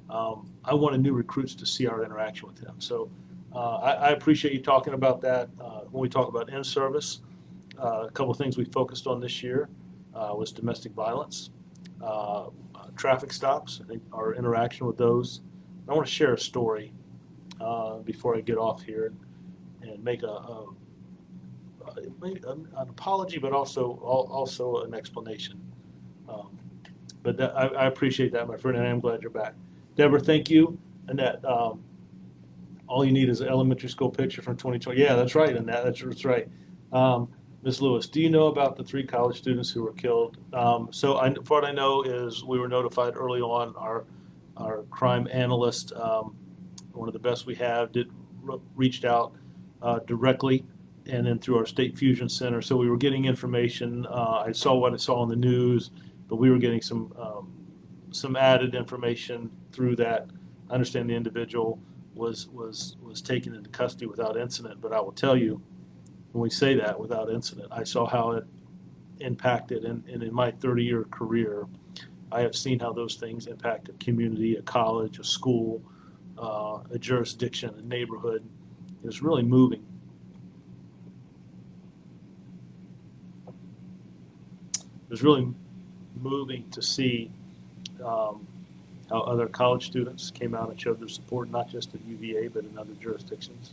I wanted new recruits to see our interaction with him. So I appreciate you talking about that. When we talk about in-service, a couple of things we focused on this year was domestic violence, traffic stops, I think our interaction with those. I want to share a story before I get off here and make an apology, but also an explanation. But I appreciate that, my friend, and I am glad you're back. Deborah, thank you. Annette, all you need is an elementary school picture from 2020. Yeah, that's right, Annette. That's right. Ms. Lewis, do you know about the 3 college students who were killed? What I know is we were notified early on. Our crime analyst, one of the best we have, reached out directly, and then through our State Fusion Center. So we were getting information. I saw what I saw on the news, but we were getting some added information through that. I understand the individual was taken into custody without incident, but I will tell you, when we say that without incident, I saw how it impacted, and in my 30-year career, I have seen how those things impact a community, a college, a school, a jurisdiction, a neighborhood. It was really moving. It was really moving to see how other college students came out and showed their support, not just at UVA, but in other jurisdictions.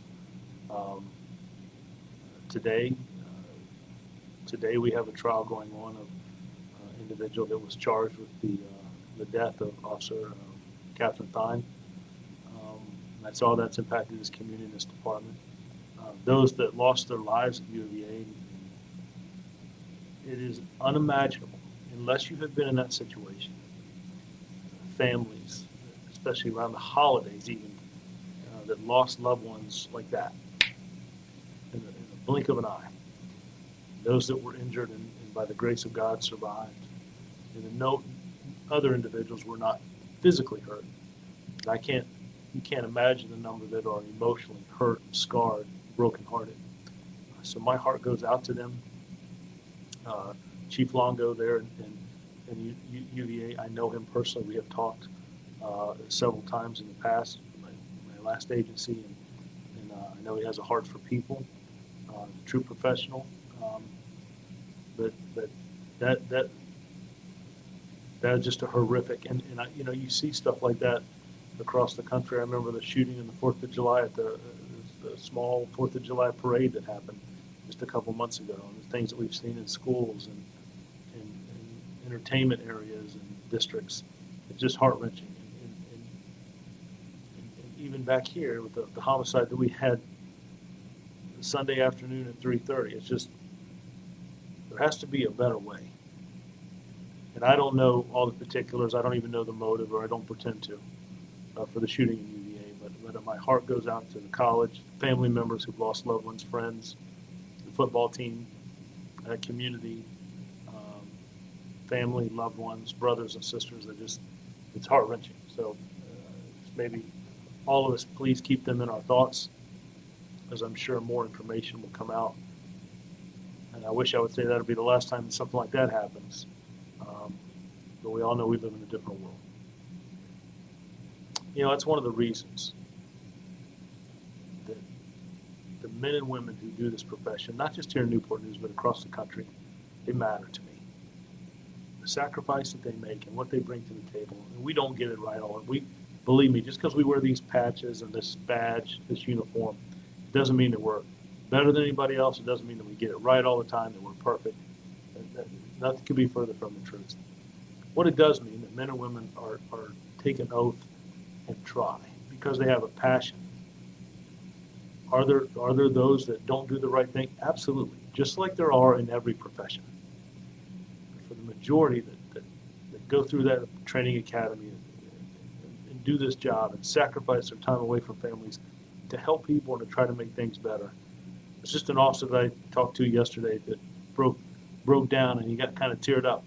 Today we have a trial going on of an individual that was charged with the death of Officer Catherine Thine. That's all that's impacted this community and this department. Those that lost their lives at UVA, it is unimaginable, unless you have been in that situation. Families, especially around the holidays even, that lost loved ones like that in the blink of an eye. Those that were injured and by the grace of God survived. And no other individuals were not physically hurt. You can't imagine the number that are emotionally hurt, scarred, brokenhearted. So my heart goes out to them. Chief Longo there in UVA, I know him personally. We have talked several times in the past, my last agency, and I know he has a heart for people, true professional. But that is just a horrific, and you see stuff like that across the country. I remember the shooting in the 4th of July at the small 4th of July parade that happened just a couple months ago, and the things that we've seen in schools and entertainment areas and districts. It's just heart-wrenching. And even back here with the homicide that we had Sunday afternoon at 3:30, it's just, there has to be a better way. And I don't know all the particulars. I don't even know the motive, or I don't pretend to, for the shooting in UVA. But my heart goes out to the college, family members who've lost loved ones, friends, the football team, community, family, loved ones, brothers and sisters. It's heart-wrenching. So maybe all of us, please keep them in our thoughts, as I'm sure more information will come out. And I wish I would say that would be the last time something like that happens. But we all know we live in a different world. That's one of the reasons that the men and women who do this profession, not just here in Newport News, but across the country, they matter to me. The sacrifice that they make and what they bring to the table, and we don't get it right all. Believe me, just because we wear these patches and this badge, this uniform, it doesn't mean that we're better than anybody else. It doesn't mean that we get it right all the time, that we're perfect. Nothing could be further from the truth. What it does mean that men and women are take an oath and try because they have a passion. Are there those that don't do the right thing? Absolutely, just like there are in every profession. But for the majority that go through that training academy and do this job and sacrifice their time away from families to help people and to try to make things better. It's just an officer that I talked to yesterday that broke down, and he got kind of teared up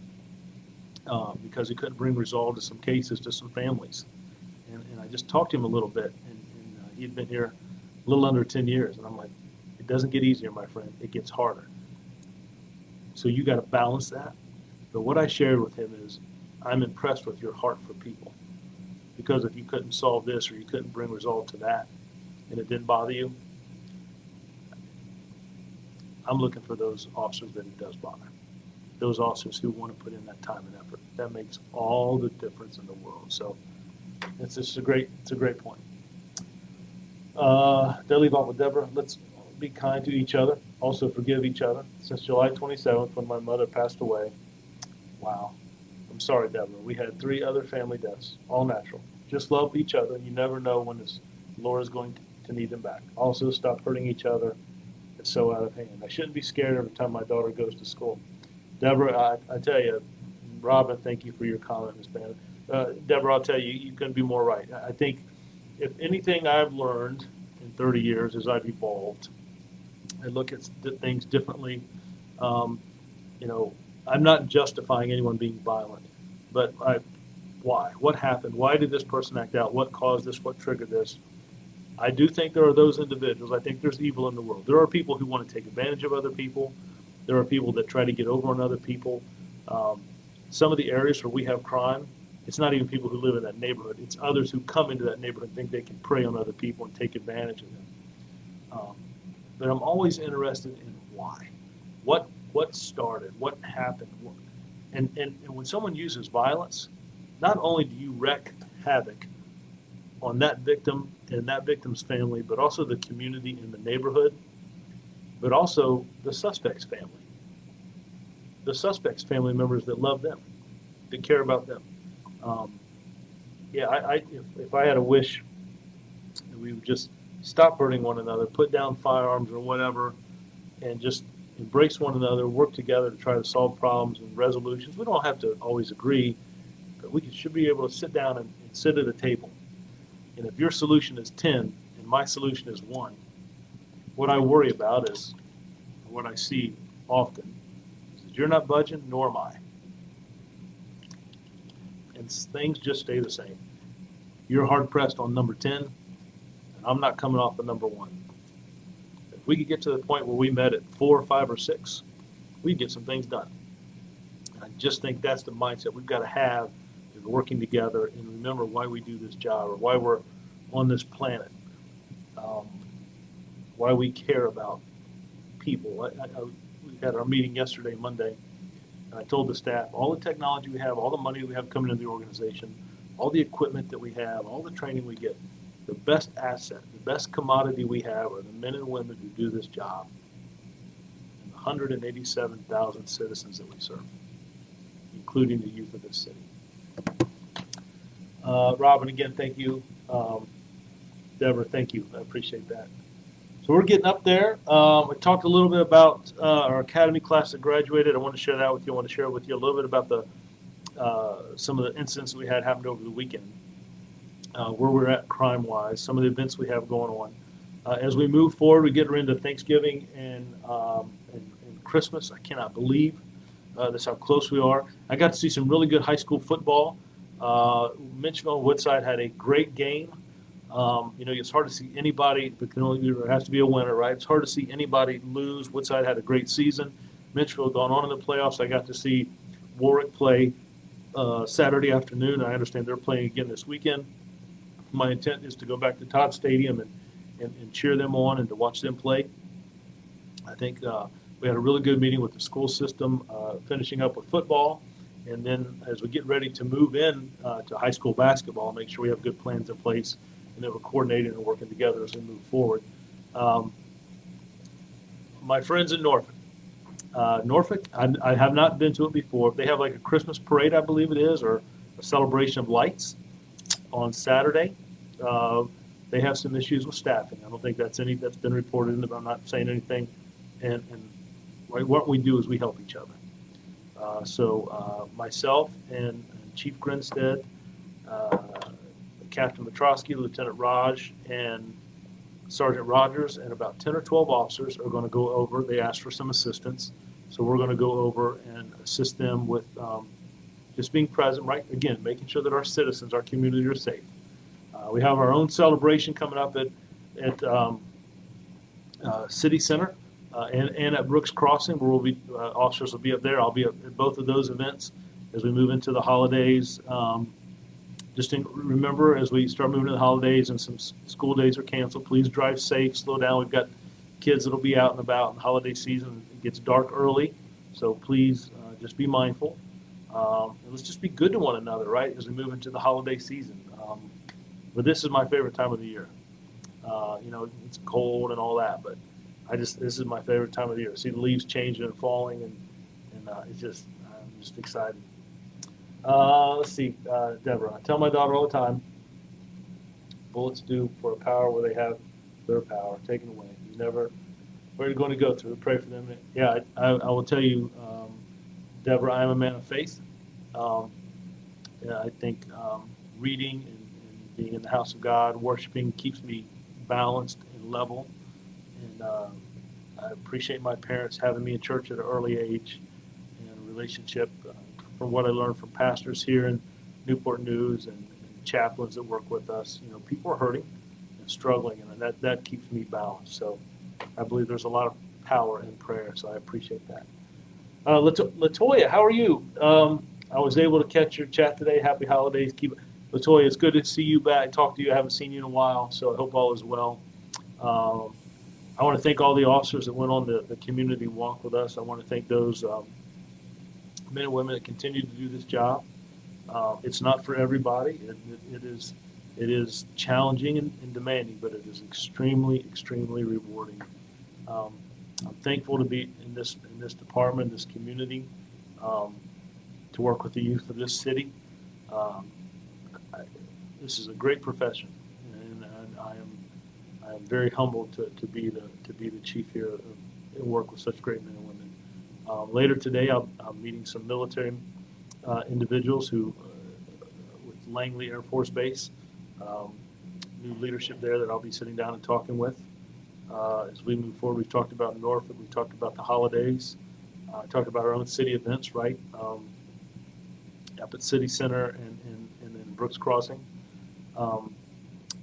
because he couldn't bring resolve to some cases, to some families. And I just talked to him a little bit, and he'd been here a little under 10 years. And I'm like, it doesn't get easier, my friend. It gets harder. So you got to balance that But what I shared with him is, I'm impressed with your heart for people. Because if you couldn't solve this or you couldn't bring result to that, and it didn't bother you, I'm looking for those officers that it does bother. Those officers who want to put in that time and effort. That makes all the difference in the world. So it's just a great point. Did I leave off with Deborah? Let's be kind to each other. Also forgive each other. Since July 27th, when my mother passed away, wow. I'm sorry, Deborah. We had 3 other family deaths, all natural. Just love each other. You never know when this Lord is going to need them back. Also, stop hurting each other. It's so out of hand. I shouldn't be scared every time my daughter goes to school. Deborah, I tell you, Robin, thank you for your comment, Ms. Bannon. Deborah, I'll tell you, you couldn't be more right. I think if anything I've learned in 30 years is I've evolved. I look at things differently. You know, I'm not justifying anyone being violent, but why? What happened? Why did this person act out? What caused this? What triggered this? I do think there are those individuals. I think there's evil in the world. There are people who want to take advantage of other people. There are people that try to get over on other people. Some of the areas where we have crime, it's not even people who live in that neighborhood. It's others who come into that neighborhood and think they can prey on other people and take advantage of them. But I'm always interested in why. What started? What happened? And when someone uses violence, not only do you wreak havoc on that victim and that victim's family, but also the community in the neighborhood, but also the suspect's family. The suspect's family members that love them, that care about them. If I had a wish, we would just stop hurting one another, put down firearms or whatever, and just embrace one another, work together to try to solve problems and resolutions. We don't have to always agree, but we should be able to sit down and sit at a table. And if your solution is 10 and my solution is 1, what I worry about is, what I see often, is that you're not budging, nor am I. And things just stay the same. You're hard pressed on number 10, and I'm not coming off of number 1. If we could get to the point where we met at 4, 5, or 6, we'd get some things done. And I just think that's the mindset we've got to have, is working together and remember why we do this job or why we're on this planet, why we care about people. We had our meeting yesterday, Monday, and I told the staff, all the technology we have, all the money we have coming into the organization, all the equipment that we have, all the training we get, the best asset, the best commodity we have are the men and women who do this job, and the 187,000 citizens that we serve, including the youth of this city. Robin, again, thank you. Deborah, thank you. I appreciate that. So we're getting up there. We talked a little bit about our academy class that graduated. I want to share that with you. I want to share with you a little bit about some of the incidents that we had happened over the weekend, where we're at crime-wise, some of the events we have going on. As we move forward, we get into Thanksgiving and Christmas. I cannot believe that's how close we are. I got to see some really good high school football. Mitchell and Woodside had a great game. It's hard to see anybody, but there has to be a winner, right? It's hard to see anybody lose. Woodside had a great season. Mitchell gone on in the playoffs. I got to see Warwick play Saturday afternoon. I understand they're playing again this weekend. My intent is to go back to Todd Stadium and cheer them on and to watch them play. I think we had a really good meeting with the school system, finishing up with football. And then as we get ready to move in to high school basketball, make sure we have good plans in place and that we're coordinating and working together as we move forward. My friends in Norfolk. Norfolk, I have not been to it before. They have like a Christmas parade, I believe it is, or a celebration of lights on Saturday. They have some issues with staffing. I don't think that's been reported, and I'm not saying anything. And what we do is we help each other. So myself and Chief Grinstead, Captain Matrosky, Lieutenant Raj, and Sergeant Rogers, and about 10 or 12 officers are going to go over. They asked for some assistance, so we're going to go over and assist them with just being present, right? Again, making sure that our citizens, our community are safe. We have our own celebration coming up at City Center and at Brooks Crossing, where we'll be officers will be up there. I'll be at both of those events as we move into the holidays. Remember, as we start moving to the holidays and some school days are canceled, please drive safe, slow down. We've got kids that'll be out and about in the holiday season. It gets dark early, so please just be mindful. And let's just be good to one another, right, as we move into the holiday season. But this is my favorite time of the year. It's cold and all that, but this is my favorite time of the year. See the leaves changing and falling, and I'm just excited. Let's see, Deborah. I tell my daughter all the time, bullets do for a power where they have their power taken away. You never, where are you going to go through? Pray for them. Yeah, I will tell you, Deborah, I am a man of faith. I think reading and being in the house of God, worshiping, keeps me balanced and level. And I appreciate my parents having me in church at an early age, and a relationship from what I learned from pastors here in Newport News and chaplains that work with us. People are hurting and struggling, and that keeps me balanced. So I believe there's a lot of power in prayer, so I appreciate that. Latoya, how are you? I was able to catch your chat today. Happy holidays. Latoya, it's good to see you back, talk to you. I haven't seen you in a while, so I hope all is well. I want to thank all the officers that went on the community walk with us. I want to thank those men and women that continue to do this job. It's not for everybody. It is challenging and demanding, but it is extremely, extremely rewarding. I'm thankful to be in this department, this community, to work with the youth of this city. This is a great profession, and I am very humbled to be the chief here and work with such great men and women. Later today, I'm meeting some military individuals with Langley Air Force Base, new leadership there that I'll be sitting down and talking with. As we move forward, we've talked about Norfolk, we've talked about the holidays, talked about our own city events, right? Up at City Center and then Brooks Crossing. A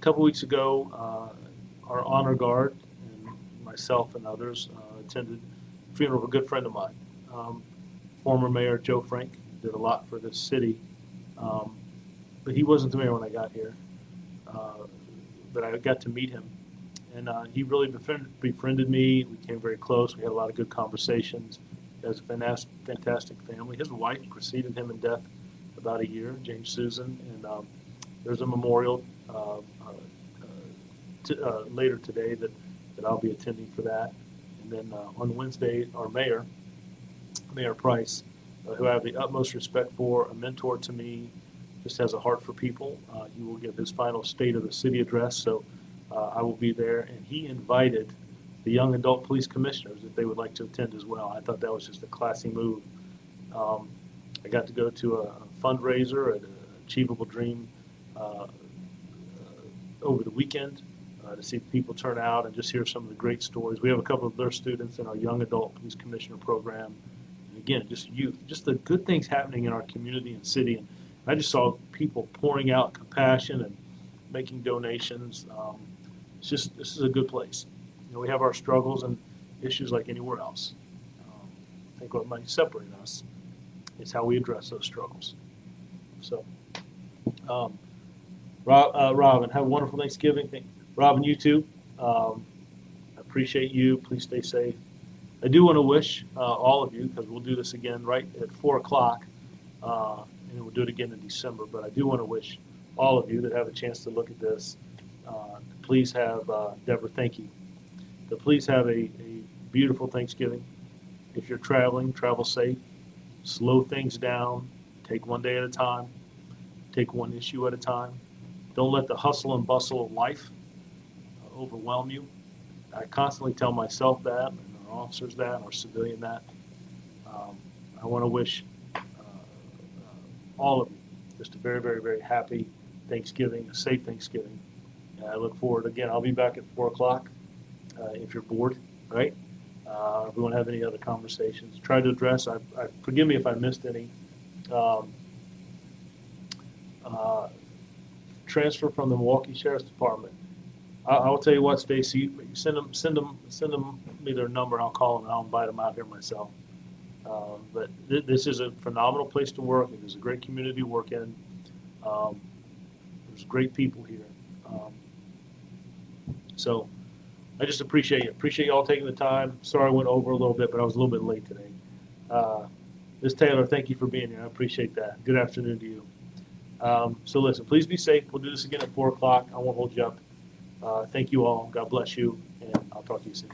couple weeks ago, our honor guard and myself and others attended the funeral of a good friend of mine. Former Mayor Joe Frank did a lot for this city, but he wasn't the mayor when I got here. But I got to meet him, and he really befriended me. We became very close. We had a lot of good conversations. He has a fantastic family. His wife preceded him in death about a year, James Susan, and there's a memorial later today that I'll be attending for that. And then on Wednesday, our Mayor Price, who I have the utmost respect for, a mentor to me, just has a heart for people. He will give his final State of the City address, so I will be there. And he invited the young adult police commissioners if they would like to attend as well. I thought that was just a classy move. I got to go to a fundraiser at Achievable Dream over the weekend to see people turn out and just hear some of the great stories. We have a couple of their students in our young adult police commissioner program. And again, just youth, just the good things happening in our community and city. And I just saw people pouring out compassion and making donations. This is a good place. We have our struggles and issues like anywhere else. I think what might separate us is how we address those struggles. So, Robin, have a wonderful Thanksgiving. Robin, you too. I appreciate you. Please stay safe. I do want to wish all of you, because we'll do this again right at 4 o'clock, and we'll do it again in December, but I do want to wish all of you that have a chance to look at this, please have, Deborah, thank you. But please have a beautiful Thanksgiving. If you're traveling, travel safe. Slow things down. Take one day at a time. Take one issue at a time. Don't let the hustle and bustle of life overwhelm you. I constantly tell myself that, and our officers that, and our civilian that. I want to wish all of you just a very, very, very happy Thanksgiving, a safe Thanksgiving. And I look forward, again, I'll be back at 4 o'clock if you're bored, right? If we want to have any other conversations. Try to address, forgive me if I missed any. Transfer from the Milwaukee Sheriff's Department. I'll tell you what, Stacy, send them me their number. I'll call them and I'll invite them out here myself. But this is a phenomenal place to work. It is a great community to work in. There's great people here. So I just appreciate you. Appreciate you all taking the time. Sorry I went over a little bit, but I was a little bit late today. Ms. Taylor, thank you for being here. I appreciate that. Good afternoon to you. So listen, please be safe. We'll do this again at 4 o'clock. I won't hold you up. Thank you all. God bless you, and I'll talk to you soon.